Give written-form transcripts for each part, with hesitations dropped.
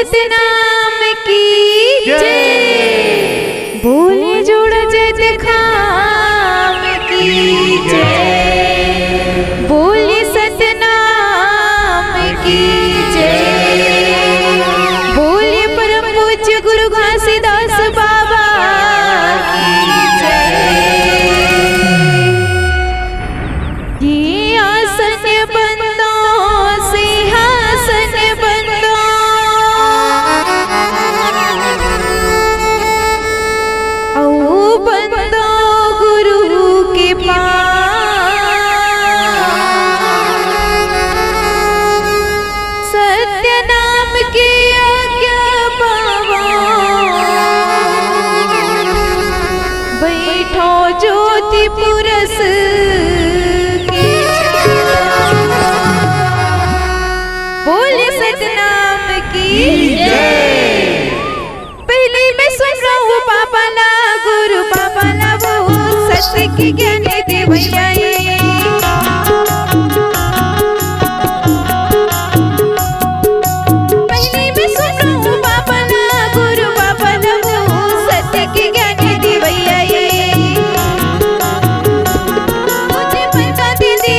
सतनाम की जय, बोले जोड़ जय खाम की जय, बोले सतनाम की जय, बोले परम पूज्य गुरु घासीदास बाबा की जय। ये आसन बंदो सिंहासन बंदो, औ बंदो गुरु के पास, सत्य नाम की आज्ञा पावो, बैठो ज्योति पुरस की बोले सतनाम की जय। पहले मैं सुन रहा हूँ पापा ना गुरु पापा ना वो सत्य की ज्ञान दे भैया। पहले मैं सुन रहा हूँ पापा ना गुरु पापा ना वो सत्य की ज्ञान दे भैया। मुझे पता दे दी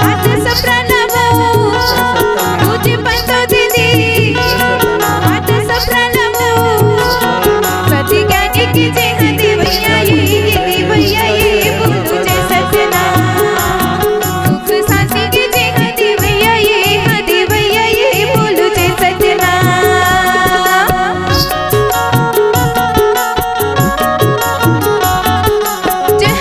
आते सपना ना वो, मुझे पता दे दी आते सपना ना वो, सत्य ज्ञान की जय दे भैया दे भैया बोलो जय सतनाम, सुख शांति की जय दे भैया दे भैया बोलो जय सतनाम। जय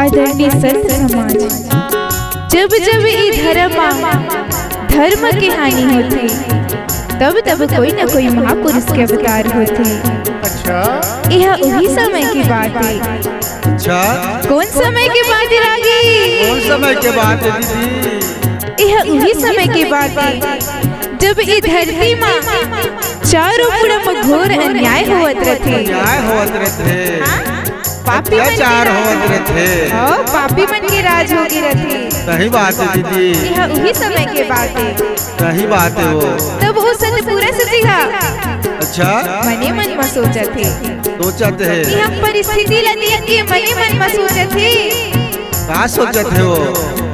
आदरणीय संत समाज, जब जब ई धर्म की हानि होती, तब तब कोई न कोई महापुरुष के अवतार होते। अच्छा, यह वही समय की बात है। अच्छा, कौन समय की बात है रागी? कौन समय के बात है दीदी? यह वही समय की बात है जब ई धरती माँ चारों पुरम घोर अन्याय होत रहते, अन्याय होत रहते, पापी अत्याचार होत रहते, पापी मन के राज होगी रहती। सही बात है दीदी, यह वही समय के बात है। सही बात है वो। तब वो सत पूरा सजीहा अच्छा, मने मन में सोचत थे, सोचत है, यह परिस्थिति ला देख के मने मन में सोचत थे, का सोचत है वो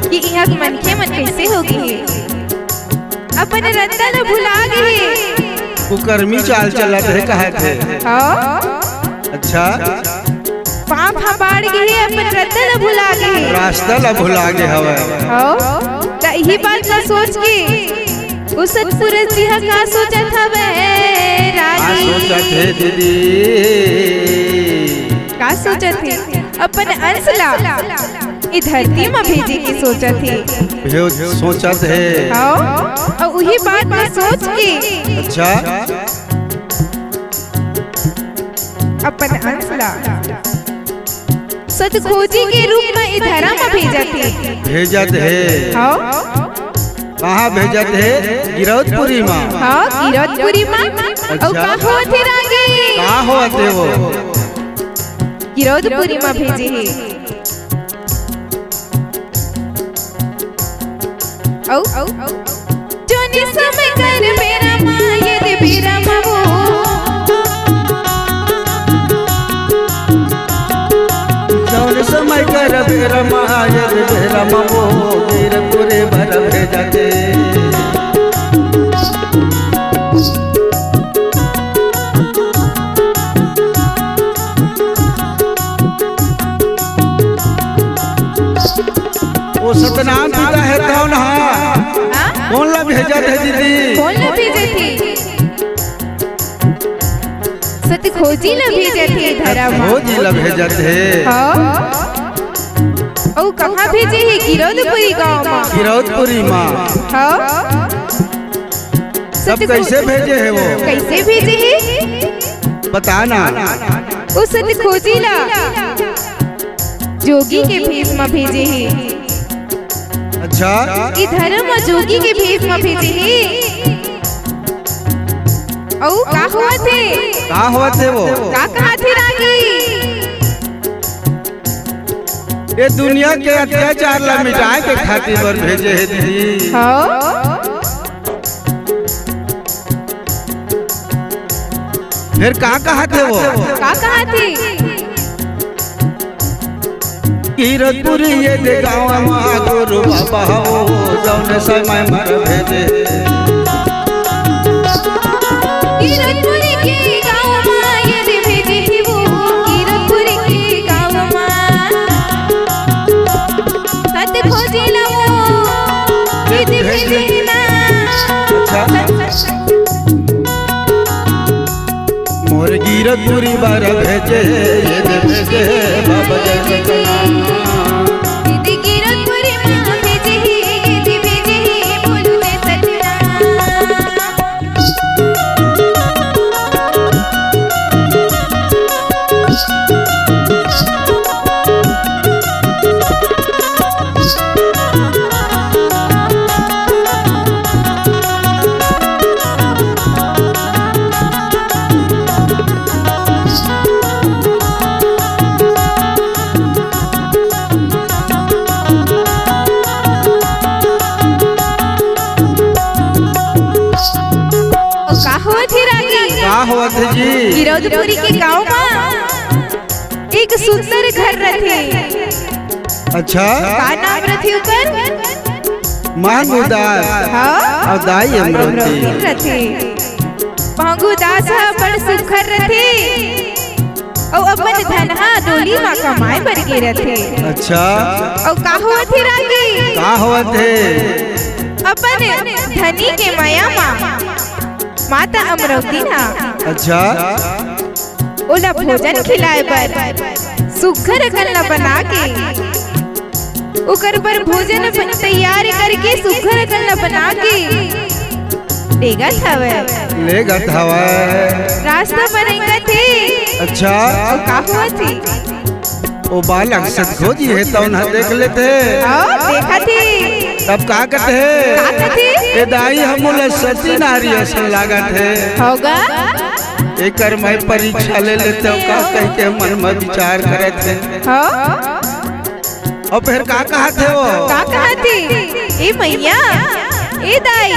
कि यह मन के मन कैसे होगी, अपन रत्ता ला भुला गए, कुकर्मी चाल चलत है कहे थे। अच्छा, पाप बाढ़ गए, अपन रत्ता ला भुला गए, रास्ता ला भुला गए हवे। तो यही बात ना सोच के उस सतपुरुष जी का सोचत हवे रागी। सोचत है दीदी, का सोचत है अपन अंश ला ई धरती में भेजे की सोचत है, सोचत है। और वही बात ना सोच के अच्छा, अपन अंश ला सत खोजी के रूप में ई धरा में भेजत है। कहाँ भेजत है? गिरौदपुरी माँ। गिरौदपुरी माँ। और कहाँ होते रागी? कहाँ होते वो? गिरौदपुरी माँ भेजे है। जोनी समय कर मेरा माँ ये दे मेरा माँ वो, जोनी समय कर मेरा माँ ये दे मेरा माँ वो, गिरौदपुरी भर भेजते। वो सतनाम पिता है कौन है? कौन ला भेजा थे दीदी? कौन ला भेजे थे? सत खोजी ला भेजे थे धरा माँ। खोजी ला भेजा थे। ओ कहाँ भेजे है? गिरौदपुरी गाँव में। गिरौदपुरी माँ। हाँ सब कैसे भेजे है वो? कैसे भेजे है बताना। उस सत्य खोजीला जोगी के भेष में भेजे है। अच्छा इधर में जोगी के भेष में भेजे है। औ का हुआ थे? कहाँ हुआ थे वो? का कहा थे रागी? ये दुनिया के अत्याचार ला मिटाए के खातिर बर भेजे है दीदी। हाँ फिर का कहा थे वो? का कहा थे? गिरौदपुरी ये दे गाँव माँ गुरु बाबा हो जौन समय मर भेजे। गिरौदपुरी के गाँव माँ ये दे भेजे ही वो। गिरौदपुरी के गाँव माँ सत्य खोजीला वो ये दे भेजे ना। अच्छा मोर गिरौदपुरी बार भेजे ये दे भेजे बाबा जय दीदी गिरौदपुरी माँ भेजे ही ये दे भेजे ही बोलू दे सजना। का हुआ थे जी? गिरौदपुरी के गाँव में एक सुंदर घर रथे। अच्छा का नाम रथे ऊपर? महंगूदास हाँ और दाई अमरवती रथे। महंगूदास बड़ सुखर रथे और अपन धनहा डोली माँ कमाए बर गे रथे। अच्छा और का हुआ थे रागी? का हुआ थे? अपन धनी के माया माँ माता अमरवती ना। अच्छा ओला भोजन खिलाए बर सुघर गल्ला बना के उकर पर भोजन तैयार करके सुघर गल्ला बना के लेगत हवे। लेगत हवा रास्ता बनेगा थे। अच्छा और का हुआ थी? वो बालक सतखोजी है तो उन्हें देख लेते। देखा थे तब का कहते है? का कहते? ये दाई हमले सती नारी ऐसा लागत है। होगा एक मैं परीक्षा ले लेते हो का कह के मन में विचार करते हैं। और फिर का कहा थे वो? का कहा थे? ए मैया ए दाई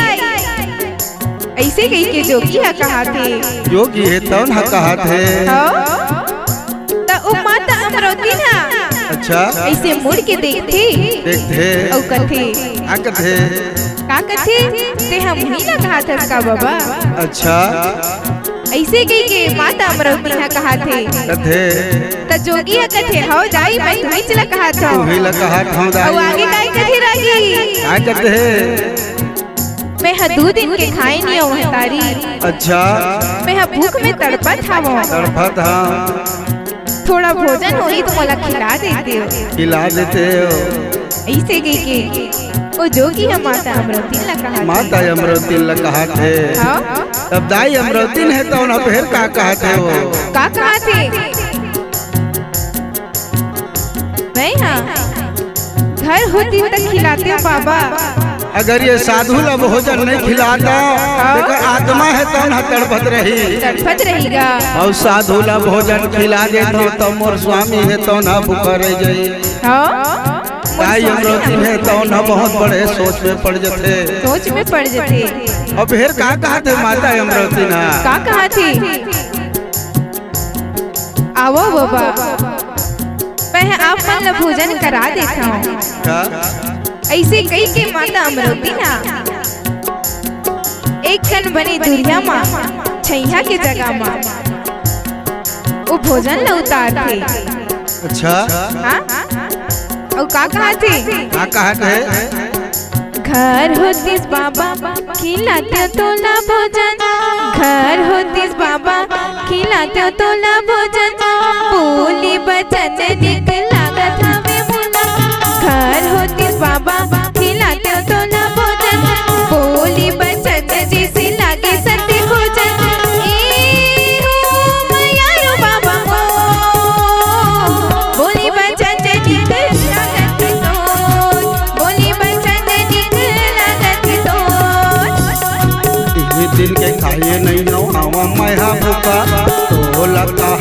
ऐसे कही के जोगी है कहा थे। जोगी है तो ना कहा थे। तो ओ माता अमरवती ना। अच्छा ऐसे मुड़ के देखते और कथे का कथे ते हम ही ना कहा था का बाबा। अच्छा ऐसे कही के माता अमरवती ना कहा थे कथे तो जोगी है कथे हो जाई मैं तुम्हें चला कहा था। तू ही ला कहा था दाई। और आगे काय कथे रागी? का कथे मैं हा 2 दिन के खाए नहीं हूँ तारी। अच्छा मैं हा भूख में तड़पत हूँ। तड़पत हाँ थोड़ा भोजन होई तो मला खिला देते हो। खिला देते हो। ऐसे कही के वो जोगी है माता अमरवती ला कहा। माता अमरवती ला कहा थे। तब दाई अमरवती है तो ना फिर का कहा थे वो? का कहा थे? मैं हाँ घर होती तक खिलाते हो बाबा। अगर ये साधु ला भोजन नहीं खिलाता देखो आत्मा है तो ना तड़पत रहेगा। और साधु ला भोजन खिला देता तो मोर स्वामी है तो ना भूखा रह जाई। दाई अमरवती है तो ना बहुत बड़े सोच में पड़ जाते। और फिर का कहा थे माता अमरवती ना? का कहा थे? आओ बाबा मैं आप मन ला भोजन करा देता हूँ। ऐसे कई के माता अमरवती ना एक कन बने दुरिया माँ छैया के जगह माँ वो भोजन ला उतार थे। अच्छा हाँ और का कहा थे? का कहा थे? घर होतीस बाबा खिलाते तोला भोजन। घर होतीस बाबा खिलाते तोला भोजन। बोली बचन निक लागत हमें मुना।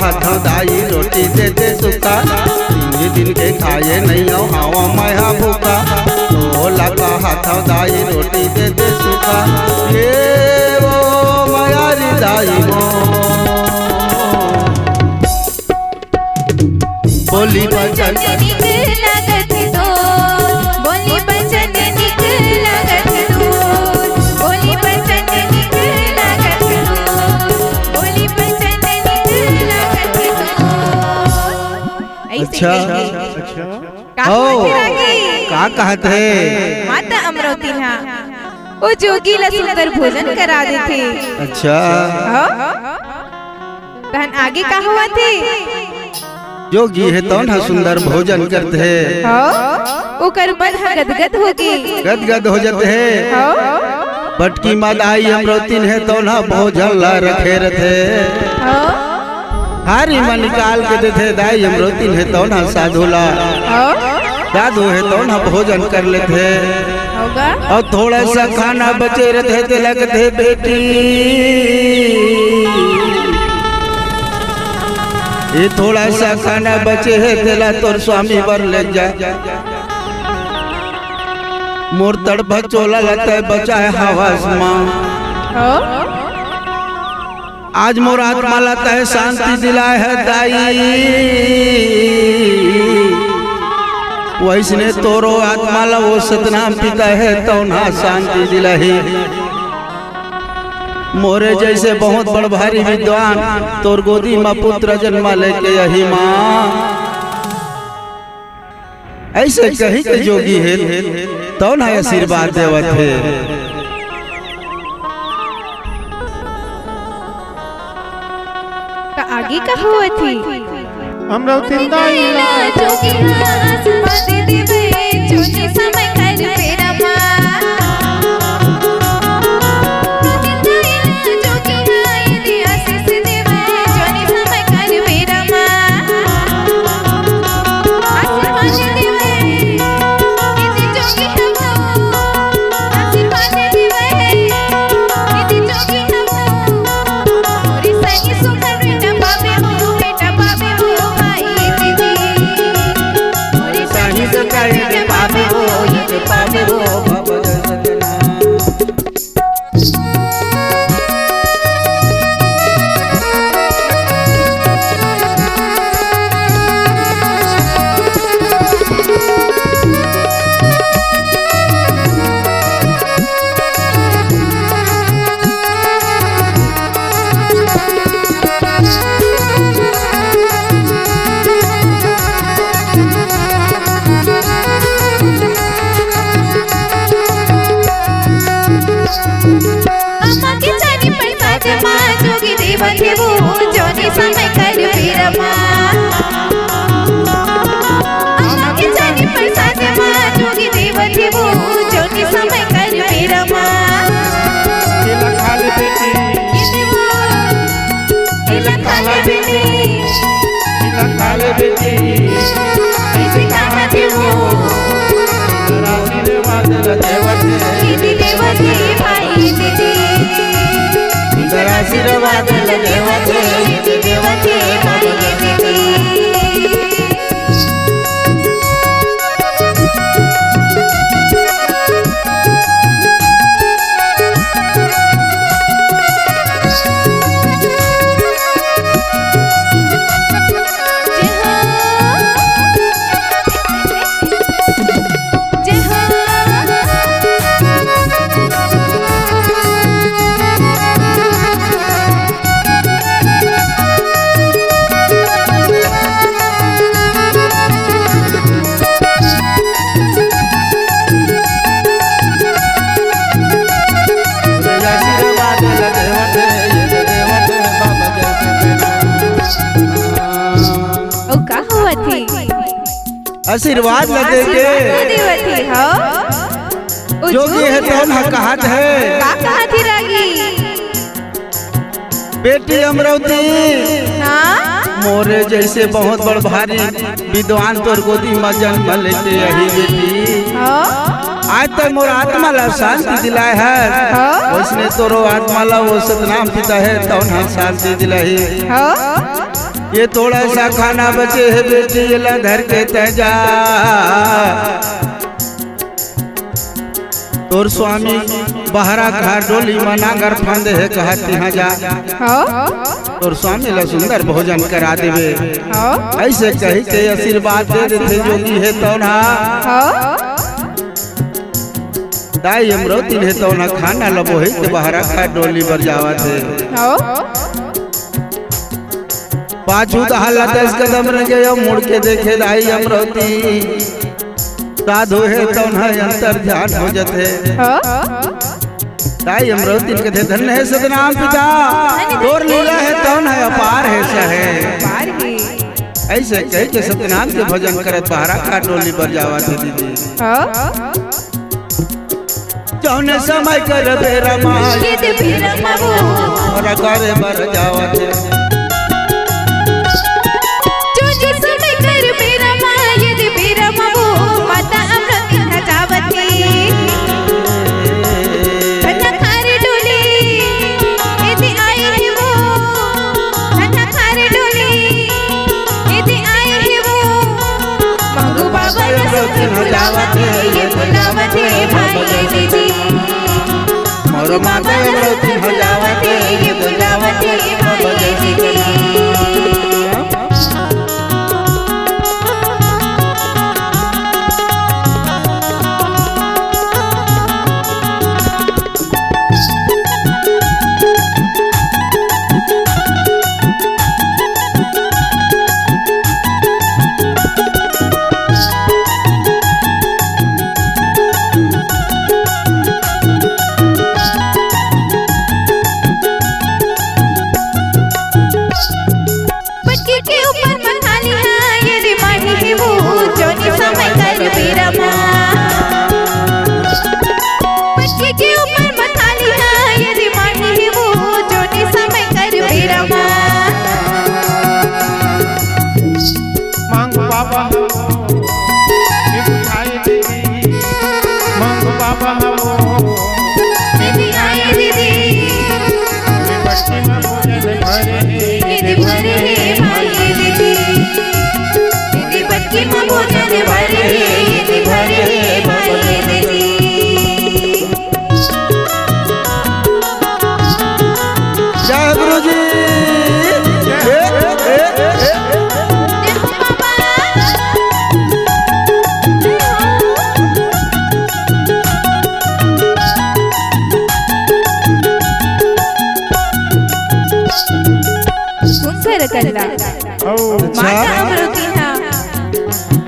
हाथ दाई रोटी दे दे सुखा, 3 दिन के खाए नहीं हो हवा मैं भूखा। तोला का हाथ दाई रोटी दे दे सुखा, ये वो मायारी दाई मो बोली बचन लागत तो, बोली बचन निक लागत तो, बोली बचन निक लागत तो, बोली बचन निक लागत तो। अच्छा का कहत है माता अमरोती ना वो जोगी ला सुंदर भोजन करा देते। अच्छा तहन आगे का हुआ थे? जोगी है तो ना सुंदर भोजन करते है, ओकर मन गदगद होगी, गदगद हो जाते है। बटकी मादाई अमरोतीन है तो ना भोजन ला रखे रहते, हारी मन निकाल के देते दाई अमरोतीन है तो ना साधुला, दादू है तो ना भोजन कर लेते और थोड़ा सा खाना बचे रहते थे लगते बेटी ये थोड़ा सा खाना बचे है तेला तोर स्वामी बर ले जा, मोर तड़प चोला लगता है बचा है हवास माँ, आज मोर आत्मा लाता है शांति दिलाए है दाई, वैसने तोरो आत्मा ला वो सतनाम पिता है तो ना शांति दिलाई। मोरे जैसे बहुत बड़ भारी विद्वान तोर गोदी माँ पुत्र जन्मा लेके यही माँ, ऐसे कही के जोगी है तो ना आशीर्वाद देवत है। आगे का हुआ थी? अमरोती दाई जोगी आशीर्वाद देवे जोगी समय कर मेरा माँ, आशीर्वाद आशीर्वाद न देके जोगी है तो ना कहत है का कहत ही रागी बेटी अमरोती मोरे जैसे बहुत बड़ भारी विद्वान तोर गोदी में जन्म लेते यही बेटी आज तक मोर आत्मा ला शांति दिलाए है, उसने तोरो आत्मा ला वो सतनाम पिता है तो ना शांति दिलाई। ये थोड़ा सा खाना बचे है बेटी ये ला धर के तजा। तोर स्वामी बहरा घर डोली मनागर फंदे है कहती हाँ जा। तोर स्वामी ला सुंदर भोजन करा देवे ऐसे कही के आशीर्वाद दे देते जोगी है तो ना दाई अमृति है तो ना खाना लबो है के बहरा घर डोली बर जावा थे। पाछू दहला 10 कदम रह गए मुड़ के देखे दाई अमृति साधु है तो ना अंतर ध्यान हो जाते। दाई अमृति के धन्य है सतनाम पिता और लीला है तो ना अपार है सहे ऐसे कह के सतनाम के भजन करत बहरा का डोली पर जावा थे दीदी। जौने समय कर बेरा माँ और करे बर जावा थे। मोर माता अमृति हो जावते ये बुलावते भाई दीदी।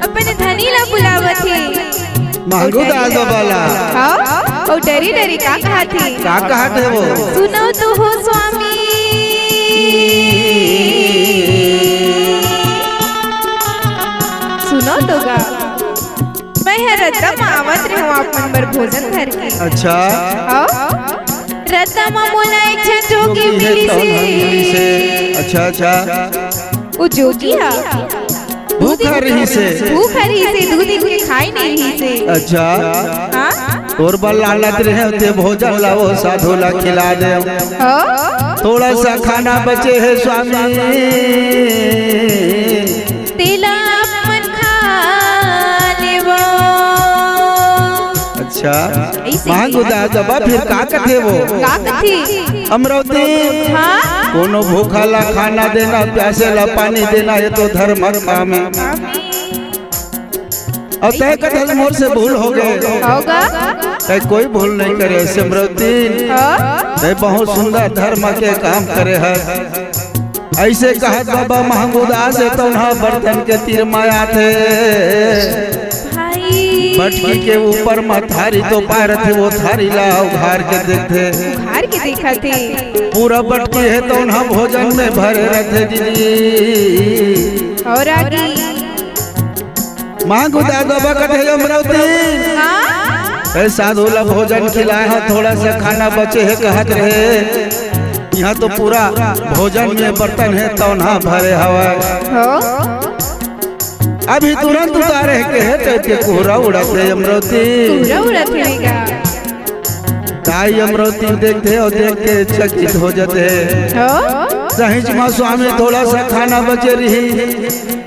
अपने धनी ला बुलावत है मांगू दाल दो बाला और डरी डरी का कहा थे वो सुनो तो हो स्वामी सुनो तो गा मैं रत्ता आवत रही हूँ अपन बर भोजन घर के। अच्छा रत्ता मोला एक छन जोगी मिली से। अच्छा अच्छा वो जोगी है भूखा रही से दूध के खाई नहीं रही से। अच्छा और बल लालत रहे होते भोजन लाओ साधु ला खिला दे। थोड़ा सा खाना बचे है स्वामी तेला मन खा लेवो। अच्छा मांगू दादा फिर का कथे वो अमृति कोनो भूखा ला खाना देना प्यासे ला पानी देना ये तो धर्म काम है। अब तय कथल मोर से भूल हो गए होगा तय कोई भूल नहीं करे सिमरती तय बहुत सुंदर धर्म के काम करे है। ऐसे कहत बाबा महमूदा से तो ना बर्तन के तीर माया थे मटकी के ऊपर मथारी तो पैर थे वो थारी ला उघार के देखा थे पूरा बटकी है तो ना भोजन में भरे रहते दीदी। और आगे मांगू दादा बकट है अमृति साधु ला भोजन खिलाया थोड़ा सा खाना बचे है कहत रहे यहाँ तो पूरा भोजन में बर्तन है तो ना भरे हवा अभी तुरंत उतारे के है तो कोहरा उड़ाते अमृति ताई अमृति देखते और देख के चकित हो जाते सहिज माँ स्वामी थोड़ा सा खाना बचे रही।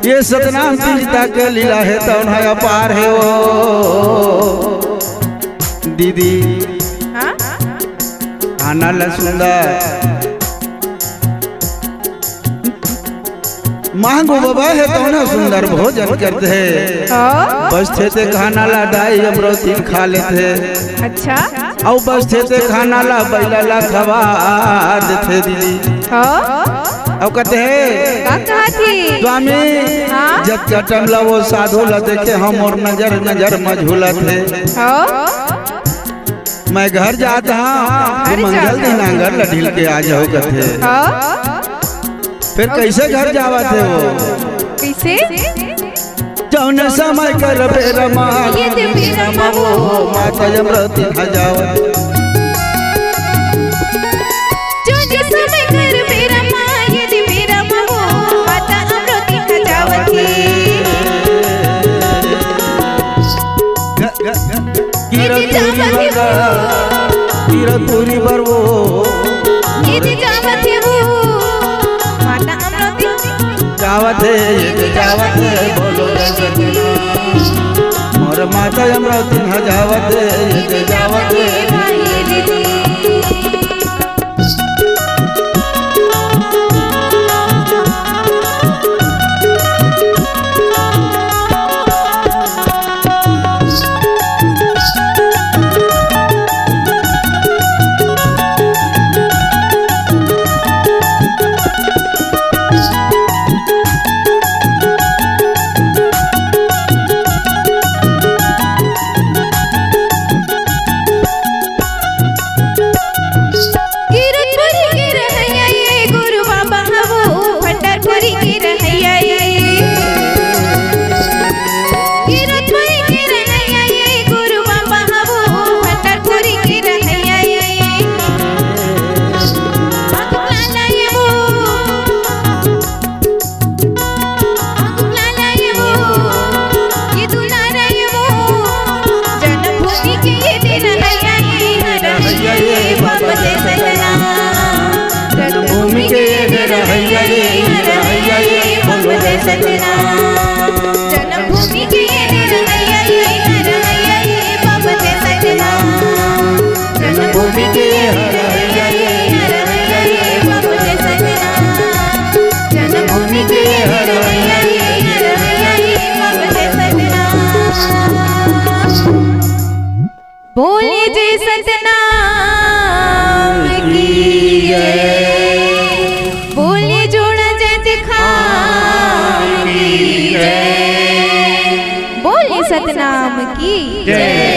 ये सतनाम तीर्था के लीला है तो उन्हें अपार है वो दीदी खाना ला सुंदर मांगो बाबा है तो ना सुंदर भोजन करते हैं। बस थे खाना ला डाई अमृति खा लेते। अच्छा और बस थे खाना ला बैला ला खवा देते दीदी। और कहते हैं स्वामी जब चटम ला वो साधु ला देखे हम और नजर नजर मझूला थे। मैं घर जाता हूँ मंगल दिन आंगर ला ढील के आ जाओ कहते। फिर कैसे घर जावा थे वो कैसे जौन समय कर बेरा माँ वो माता अमृति हजावत जो समय कर बेरा माँ यदि बेरा माँ वो माता अमृति हजावत कीरतपुरी बर वो यदि जावत है वो जावत है बोलो मोर माता अमृति हजावत है जावत है। जन्मभूमि के जन्मभूमि के जन्मभूमि के बोले जय सतनाम की जय बोले जोड़ा जय दिखाने की जय बोले सतनाम की जय।